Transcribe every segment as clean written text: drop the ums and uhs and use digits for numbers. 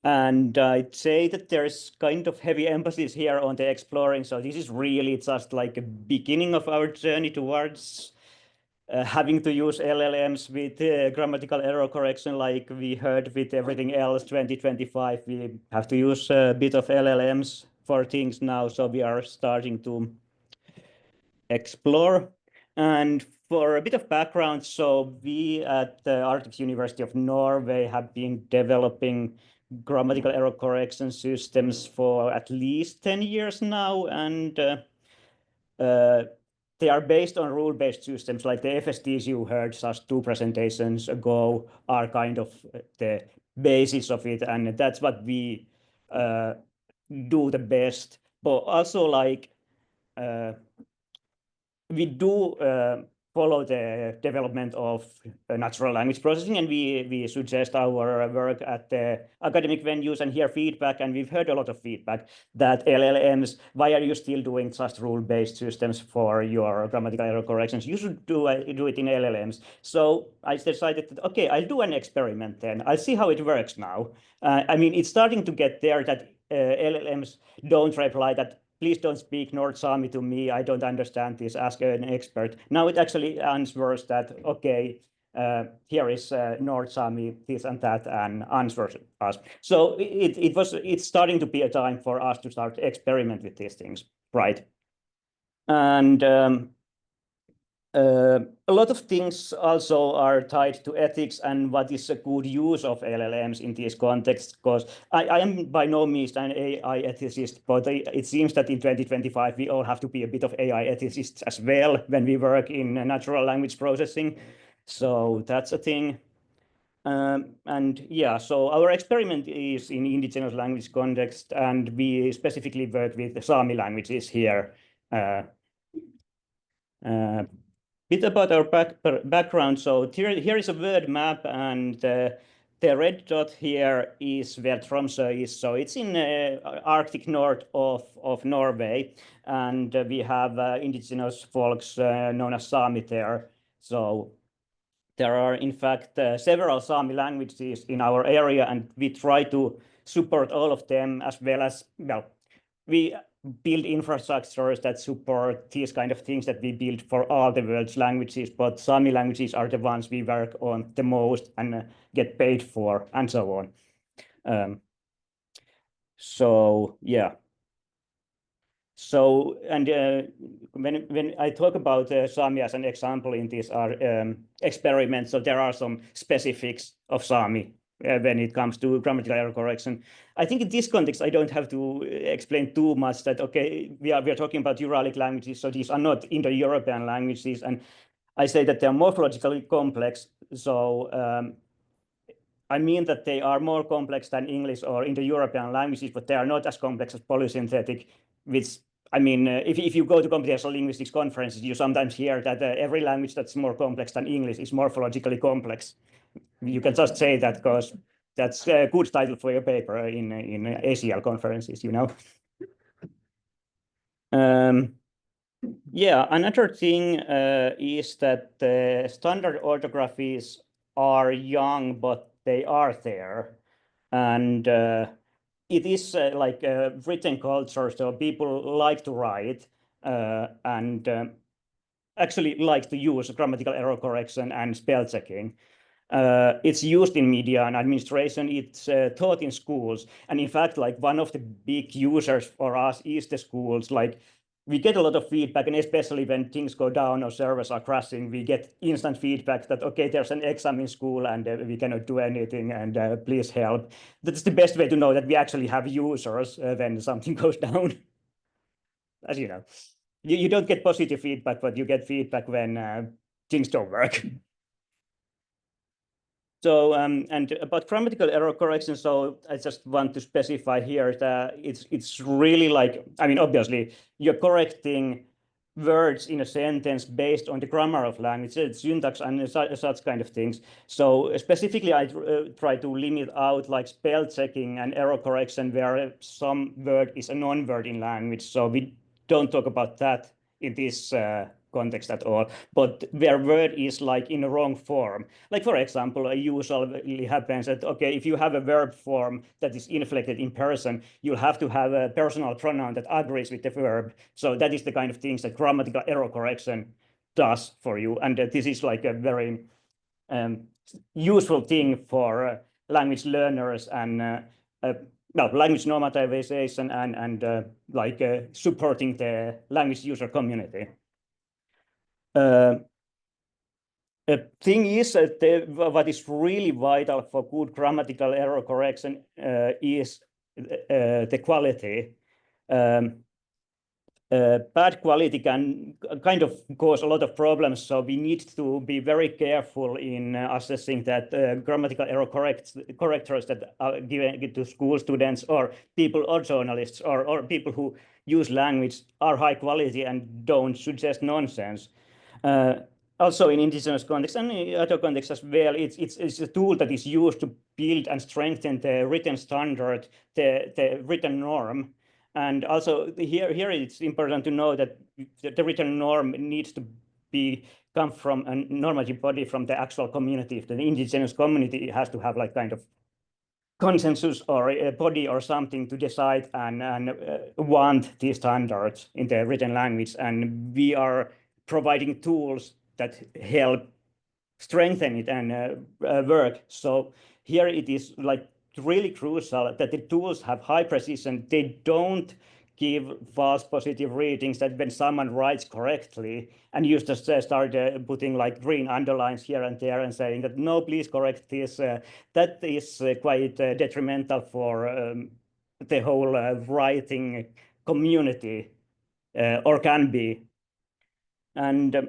And I'd say that there's kind of heavy emphasis here on the exploring. So this is really just like a beginning of our journey towards having to use LLMs with grammatical error correction, like we heard with everything else 2025. We have to use a bit of LLMs for things now. So we are starting to explore. And for a bit of background, so we at the Arctic University of Norway have been developing grammatical error correction systems for at least 10 years now. And they are based on rule-based systems, like the FSTs you heard just 2 presentations ago are kind of the basis of it. And that's what we do the best. But also like we do follow the development of natural language processing, and we suggest our work at the academic venues and hear feedback. And we've heard a lot of feedback that LLMs, why are you still doing just rule-based systems for your grammatical error corrections? You should do it in LLMs. So I decided that, okay, I'll do an experiment then. I'll see how it works now. I mean, it's starting to get there that LLMs don't reply that, please don't speak North Sami to me. I don't understand this. Ask an expert. Now it actually answers that, okay, here is North Sami, this and that, and answers us. So it's starting to be a time for us to start experiment with these things, right? And a lot of things also are tied to ethics and what is a good use of LLMs in this context, because I am by no means an AI ethicist, but it seems that in 2025, we all have to be a bit of AI ethicists as well when we work in natural language processing. So that's a thing. And yeah, so our experiment is in indigenous language context, and we specifically work with the Sami languages here. Bit about our background. So here is a word map, and the red dot here is where Tromsø is. So it's in Arctic north of Norway, and we have indigenous folks known as Sami there. So there are, in fact, several Sami languages in our area, and we try to support all of them, as well as, well, we build infrastructures that support these kind of things that we build for all the world's languages, but Sami languages are the ones we work on the most and get paid for, and so on. So yeah. So, and when I talk about Sami as an example in these experiments, so there are some specifics of Sami when it comes to grammatical error correction. I think in this context, I don't have to explain too much that, okay, we are talking about Uralic languages, so these are not Indo-European languages, and I say that they're morphologically complex. So I mean that they are more complex than English or Indo-European languages, but they are not as complex as polysynthetic, which, I mean, if you go to computational linguistics conferences, you sometimes hear that every language that's more complex than English is morphologically complex. You can just say that because that's a good title for your paper in ACL conferences, you know. Yeah, another thing is that the standard orthographies are young, but they are there. And it is like a written culture, so people like to write and actually like to use grammatical error correction and spell checking. It's used in media and administration. It's taught in schools. And in fact, like one of the big users for us is the schools. Like we get a lot of feedback, and especially when things go down or servers are crashing, we get instant feedback that, okay, there's an exam in school and we cannot do anything, and please help. That's the best way to know that we actually have users when something goes down. As you know, you don't get positive feedback, but you get feedback when things don't work. So, and about grammatical error correction, so I just want to specify here that it's really like, I mean, obviously, you're correcting words in a sentence based on the grammar of language, syntax, and such kind of things. So specifically, I try to limit out like spell checking and error correction where some word is a non-word in language. So we don't talk about that in this context at all, but where word is like in the wrong form. Like for example, it usually happens that, okay, if you have a verb form that is inflected in person, you'll have to have a personal pronoun that agrees with the verb. So that is the kind of things that grammatical error correction does for you. And this is like a very useful thing for language learners and language normativization and like supporting the language user community. The thing is that what is really vital for good grammatical error correction is the quality. Bad quality can kind of cause a lot of problems, so we need to be very careful in assessing that grammatical error correctors that are given to school students or people or journalists or people who use language are high quality and don't suggest nonsense. Also in indigenous context and in other contexts as well, it's a tool that is used to build and strengthen the written standard, the written norm. And also here it's important to know that the written norm needs to come from a normative body from the actual community. If the indigenous community has to have like kind of consensus or a body or something to decide and want these standards in the written language. And we are providing tools that help strengthen it and work. So here it is like really crucial that the tools have high precision. They don't give false positive readings that when someone writes correctly and you just start putting like green underlines here and there and saying that no, please correct this, that is quite detrimental for the whole writing community, or can be. And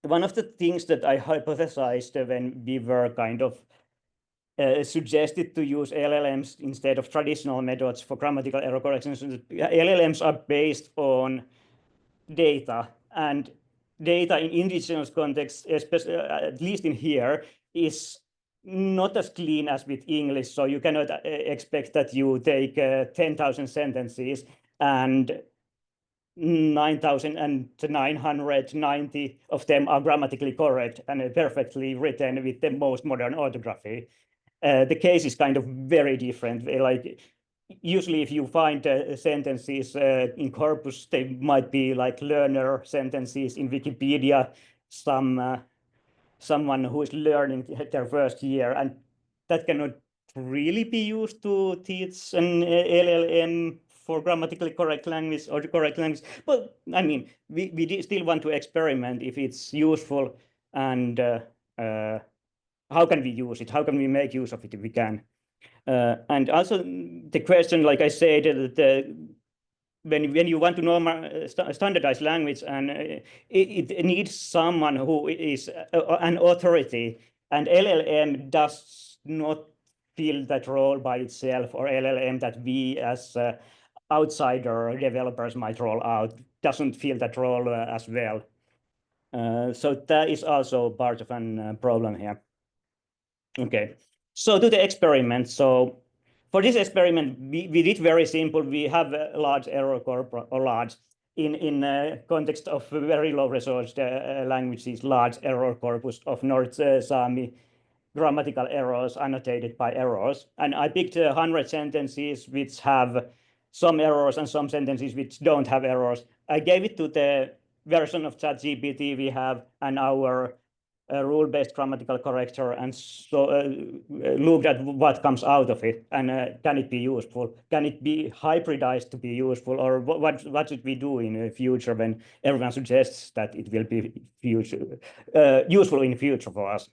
one of the things that I hypothesized when we were kind of suggested to use LLMs instead of traditional methods for grammatical error corrections. LLMs are based on data, and data in indigenous context, especially, at least in here, is not as clean as with English. So you cannot expect that you take 10,000 sentences and 9,990 of them are grammatically correct and perfectly written with the most modern orthography. The case is kind of very different. Like usually if you find sentences in corpus, they might be like learner sentences in Wikipedia, someone who is learning their first year, and that cannot really be used to teach an LLM for grammatically correct language or the correct language. But I mean, we still want to experiment if it's useful, and how can we use it? How can we make use of it if we can? And also the question, like I said, that when you want to standardize language, and it needs someone who is an authority, and LLM does not fill that role by itself, or LLM that we as outsider developers might roll out doesn't fill that role as well. So that is also part of a problem here. Okay, so to the experiment. So for this experiment, we did very simple. We have a large error corpus, or large, in context of very low resourced languages, large error corpus of North Sami grammatical errors annotated by errors. And I picked 100 sentences which have some errors and some sentences which don't have errors. I gave it to the version of ChatGPT we have and our rule-based grammatical corrector, and so looked at what comes out of it, and can it be useful? Can it be hybridized to be useful, or what should we do in the future when everyone suggests that it will be useful in the future for us?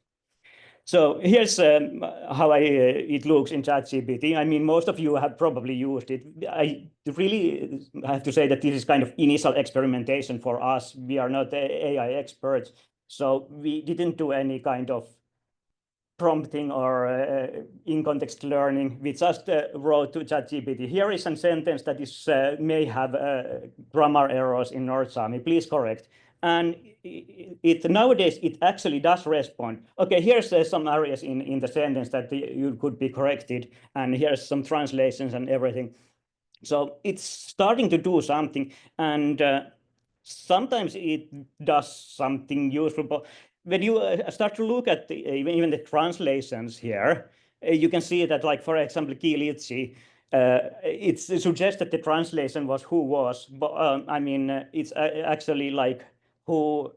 So here's how it looks in ChatGPT. I mean, most of you have probably used it. I really have to say that this is kind of initial experimentation for us. We are not AI experts, so we didn't do any kind of prompting or in-context learning. We just wrote to ChatGPT, here is a sentence that is may have grammar errors in North Sami, please correct. And nowadays it actually does respond. Okay, here's some areas in the sentence that you could be corrected, and here's some translations and everything. So it's starting to do something, and sometimes it does something useful, but when you start to look at even the translations here, you can see that, like, for example, Kilitsi, it suggests that the translation was who was, but I mean, it's actually like who,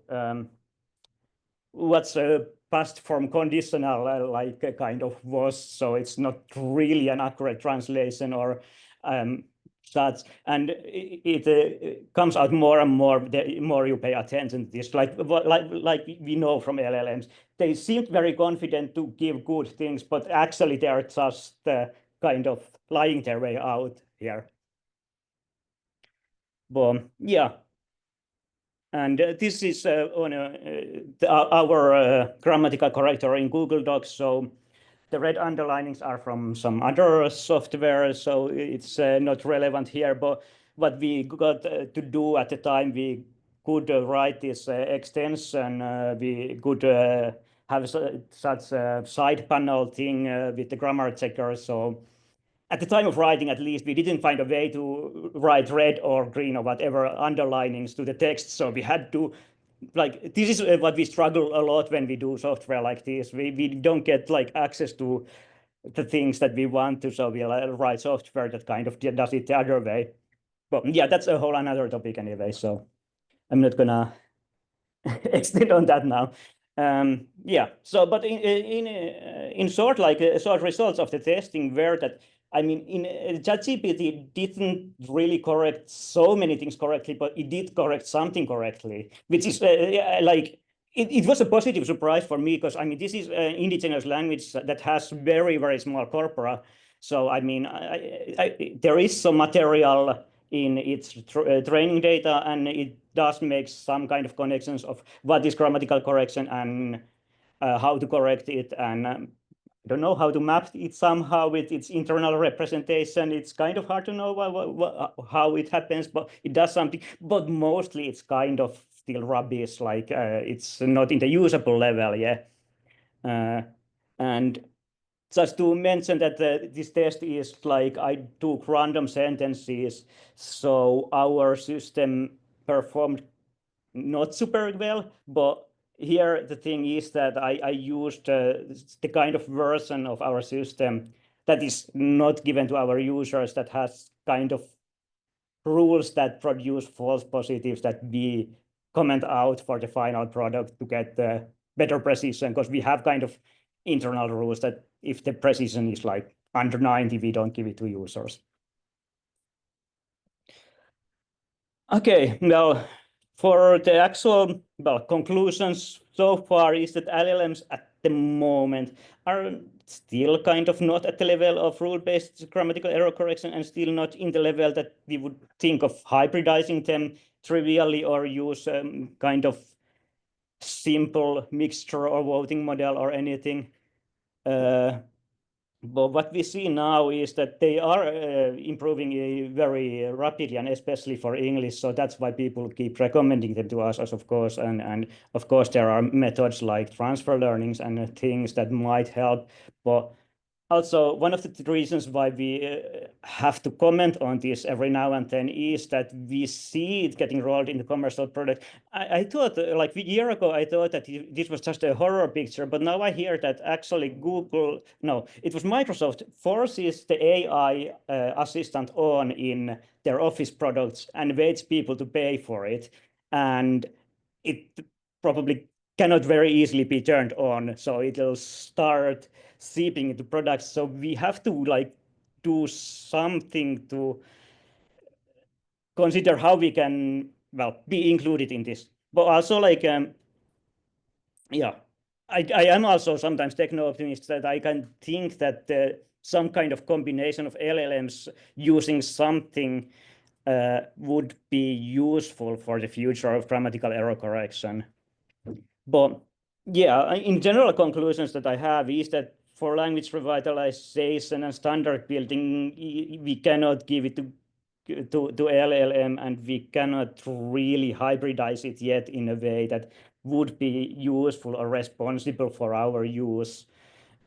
what's a past form conditional, like kind of was, so it's not really an accurate translation or such. And it comes out more and more the more you pay attention to this. Like we know from LLMs, they seem very confident to give good things, but actually they are just kind of lying their way out here. But yeah. And this is on our grammatical corrector in Google Docs. So the red underlinings are from some other software, so it's not relevant here. But what we got to do at the time, we could write this extension. We could have such a side panel thing with the grammar checker. So at the time of writing, at least, we didn't find a way to write red or green or whatever underlinings to the text. So we had to, like, this is what we struggle a lot when we do software like this. We don't get like access to the things that we want to, so we'll write software that kind of does it the other way. But yeah, that's a whole another topic anyway. So I'm not gonna extend on that now. Yeah. So, but in short, like short results of the testing were that, I mean, in ChatGPT didn't really correct so many things correctly, but it did correct something correctly, which is like it was a positive surprise for me, because I mean, this is an indigenous language that has very, very small corpora. So I mean, there is some material in its training data, and it does make some kind of connections of what is grammatical correction and how to correct it. And I don't know how to map it somehow with its internal representation. It's kind of hard to know how it happens, but it does something. But mostly it's kind of still rubbish, like it's not in the usable level yet. And just to mention that this test is like I took random sentences, so our system performed not super well. But here the thing is that I used the kind of version of our system that is not given to our users, that has kind of rules that produce false positives that we comment out for the final product to get the better precision, because we have kind of internal rules that if the precision is like under 90, we don't give it to users. Okay, well, for the actual conclusions so far is that LLMs at the moment are still kind of not at the level of rule-based grammatical error correction, and still not in the level that we would think of hybridizing them trivially or use kind of simple mixture or voting model or anything. But what we see now is that they are improving very rapidly, and especially for English. So that's why people keep recommending them to us, of course. And of course, there are methods like transfer learnings and things that might help. But also, one of the reasons why we have to comment on this every now and then is that we see it getting rolled in the commercial product. I thought, like a year ago, I thought that this was just a horror picture, but now I hear that actually Google, no, it was Microsoft, forces the AI assistant on in their Office products and waits people to pay for it. And it probably cannot very easily be turned on, so it'll start seeping into products. So we have to like do something to consider how we can be included in this. But also like yeah, I am also sometimes techno-optimist, that I can think that some kind of combination of LLMs using something would be useful for the future of grammatical error correction. But yeah, in general, conclusions that I have is that for language revitalization and standard building, we cannot give it to LLM, and we cannot really hybridize it yet in a way that would be useful or responsible for our use.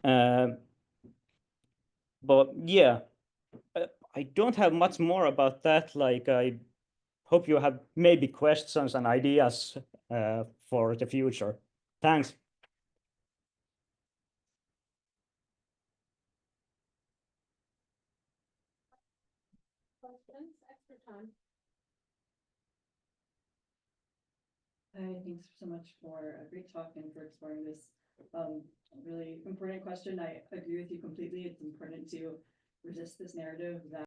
But yeah, I don't have much more about that. Like, I hope you have maybe questions and ideas for the future. Thanks. Questions? Extra time. Hi, thanks so much for a great talk and for exploring this really important question. I agree with you completely. It's important to resist this narrative that